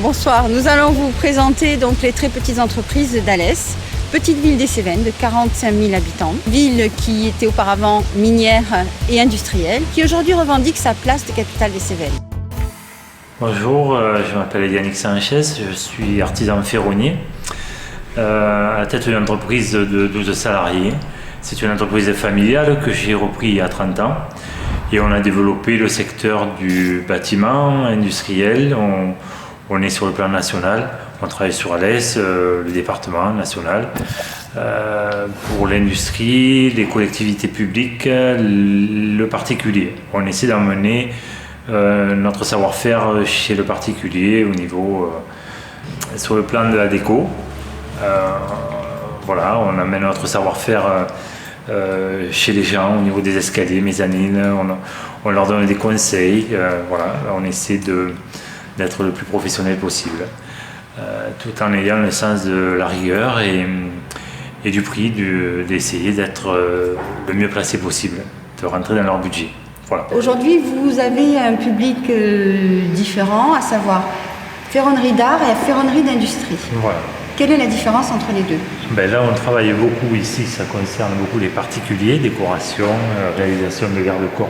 Bonsoir, nous allons vous présenter donc les très petites entreprises d'Alès, petite ville des Cévennes de 45 000 habitants, ville qui était auparavant minière et industrielle, qui aujourd'hui revendique sa place de capitale des Cévennes. Bonjour, je m'appelle Yannick Sanchez, je suis artisan ferronnier à la tête d'une entreprise de 12 salariés. C'est une entreprise familiale que j'ai repris il y a 30 ans et on a développé le secteur du bâtiment industriel. On est sur le plan national, on travaille sur Alès, le département national, pour l'industrie, les collectivités publiques, le particulier. On essaie d'emmener notre savoir-faire chez le particulier au niveau, sur le plan de la déco. Voilà, on amène notre savoir-faire chez les gens au niveau des escaliers, mezzanines, on leur donne des conseils, voilà, on essaie d'être le plus professionnel possible, tout en ayant le sens de la rigueur et du prix, d'essayer d'être le mieux placé possible, de rentrer dans leur budget. Voilà. Aujourd'hui, vous avez un public différent, à savoir ferronnerie d'art et ferronnerie d'industrie. Voilà. Quelle est la différence entre les deux? Ben là, on travaille beaucoup ici, ça concerne beaucoup les particuliers, décoration, réalisation de garde-corps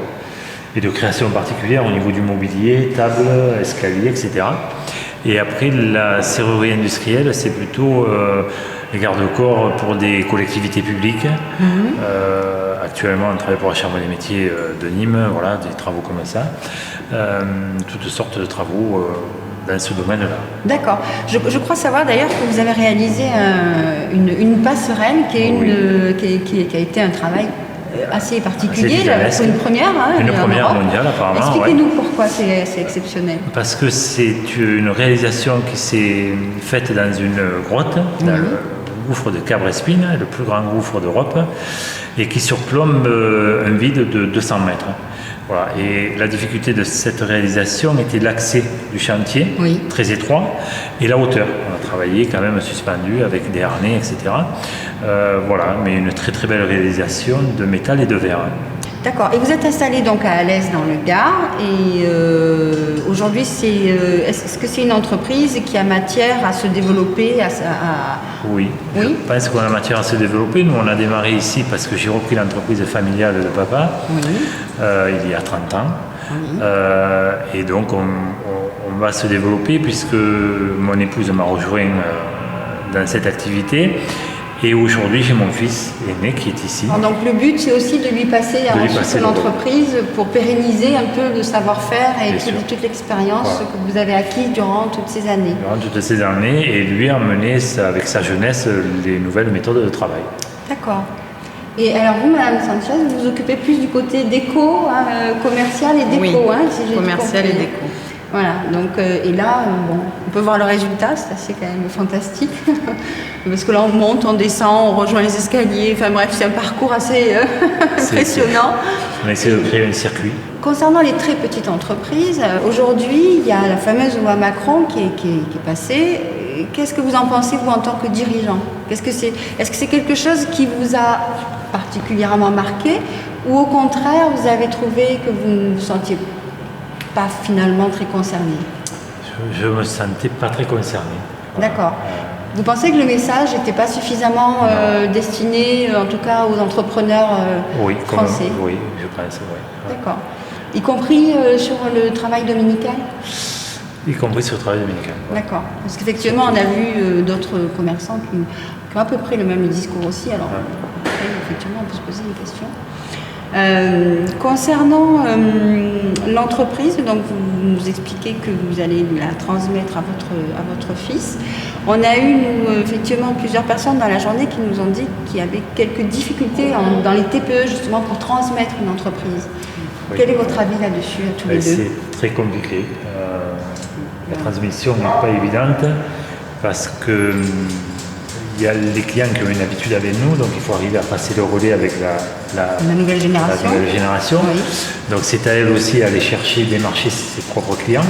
et de création particulière au niveau du mobilier, table, escalier, etc. Et après, la serrurerie industrielle, c'est plutôt les garde-corps pour des collectivités publiques. Actuellement, on travaille pour la Chambre des métiers de Nîmes, voilà, des travaux comme ça. Toutes sortes de travaux dans ce domaine-là. D'accord. Je crois savoir d'ailleurs que vous avez réalisé une passerelle qui a été un travail assez particulier, c'est une première. Une première mondiale apparemment. Expliquez-nous pourquoi c'est exceptionnel. Parce que c'est une réalisation qui s'est faite dans une grotte, dans le gouffre de Cabre-Espine, le plus grand gouffre d'Europe, et qui surplombe un vide de 200 mètres. Voilà. Et la difficulté de cette réalisation était l'accès du chantier, très étroit, et la hauteur. On a travaillé quand même suspendu avec des harnais, etc. Voilà, mais une très très belle réalisation de métal et de verre. D'accord. Et vous êtes installé donc à Alès dans le Gard. Et aujourd'hui, est-ce que c'est une entreprise qui a matière à se développer Oui, je pense qu'on a matière à se développer. Nous, on a démarré ici parce que j'ai repris l'entreprise familiale de papa il y a 30 ans. Et donc, on va se développer puisque mon épouse m'a rejoint dans cette activité. Et aujourd'hui, j'ai mon fils aîné qui est ici. Donc le but, c'est aussi de lui passer ensuite l'entreprise pour pérenniser un peu le savoir-faire et toute l'expérience que vous avez acquise durant toutes ces années. Durant toutes ces années, et lui emmener avec sa jeunesse les nouvelles méthodes de travail. D'accord. Et alors vous, Madame Sanchez, vous vous occupez plus du côté déco, commercial et déco. Si j'ai commercial et déco. Voilà, donc, et là, on peut voir le résultat, c'est assez quand même fantastique. Parce que là, on monte, on descend, on rejoint les escaliers, enfin bref, c'est un parcours assez impressionnant. On essaie de créer un circuit. Concernant les très petites entreprises, aujourd'hui, il y a la fameuse loi Macron qui est passée. Qu'est-ce que vous en pensez, vous, en tant que dirigeant? Est-ce que c'est quelque chose qui vous a particulièrement marqué, ou au contraire, vous avez trouvé que vous ne vous sentiez pas finalement très concerné? Je me sentais pas très concerné. D'accord. Vous pensez que le message n'était pas suffisamment destiné, en tout cas, aux entrepreneurs français? Oui, je pense, oui. D'accord. Y compris sur le travail dominical? Y compris sur le travail dominical. D'accord. Parce qu'effectivement, on a vu d'autres commerçants qui ont à peu près le même discours aussi. Alors, après, effectivement, on peut se poser des questions. Concernant l'entreprise, donc vous nous expliquez que vous allez la transmettre à votre fils. On a eu, nous, effectivement, plusieurs personnes dans la journée qui nous ont dit qu'il y avait quelques difficultés dans les TPE, justement, pour transmettre une entreprise. Quel est votre avis là-dessus, à tous les deux? C'est très compliqué. La transmission n'est pas évidente parce que il y a les clients qui ont une habitude avec nous, donc il faut arriver à passer le relais avec la nouvelle génération. Donc c'est à elle aussi d'aller chercher, démarcher ses propres clients.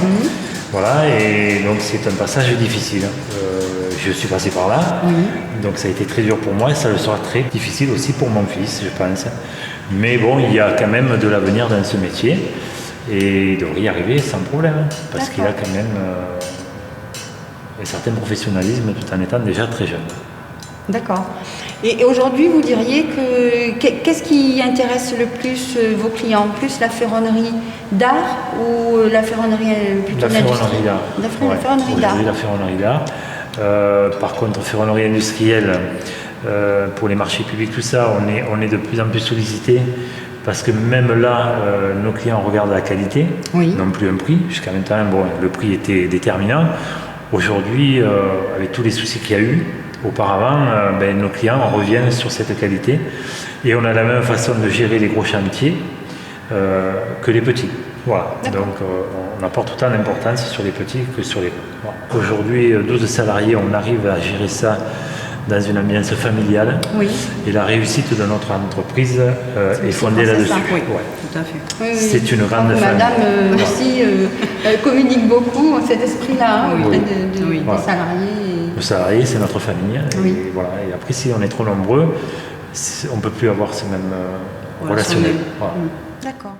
Voilà, et donc c'est un passage difficile. Je suis passé par là, donc ça a été très dur pour moi et ça le sera très difficile aussi pour mon fils, je pense. Mais bon, il y a quand même de l'avenir dans ce métier et il devrait y arriver sans problème, parce qu'il a quand même un certain professionnalisme tout en étant déjà très jeune. D'accord. Et aujourd'hui, vous diriez qu'est-ce qui intéresse le plus vos clients? Plus la ferronnerie d'art ou la ferronnerie plutôt La ferronnerie d'art. La ferronnerie d'art. Aujourd'hui, la ferronnerie d'art. Par contre, ferronnerie industrielle, pour les marchés publics, tout ça, on est de plus en plus sollicité parce que même là, nos clients regardent la qualité, non plus un prix. Jusqu'à maintenant, le prix était déterminant. Aujourd'hui, avec tous les soucis qu'il y a eu, auparavant, nos clients reviennent sur cette qualité et on a la même façon de gérer les gros chantiers que les petits. Voilà. Donc on apporte autant d'importance sur les petits que sur les gros. Voilà. Aujourd'hui, 12 salariés, on arrive à gérer ça dans une ambiance familiale. Oui. Et la réussite de notre entreprise est fondée là-dessus. Oui, ouais. tout à fait. Oui, c'est une grande famille. Madame aussi communique beaucoup cet esprit-là auprès des salariés. Le salarié, c'est notre famille. Oui. Et, voilà. Et après, si on est trop nombreux, on ne peut plus avoir ce même relationnel. Voilà. D'accord.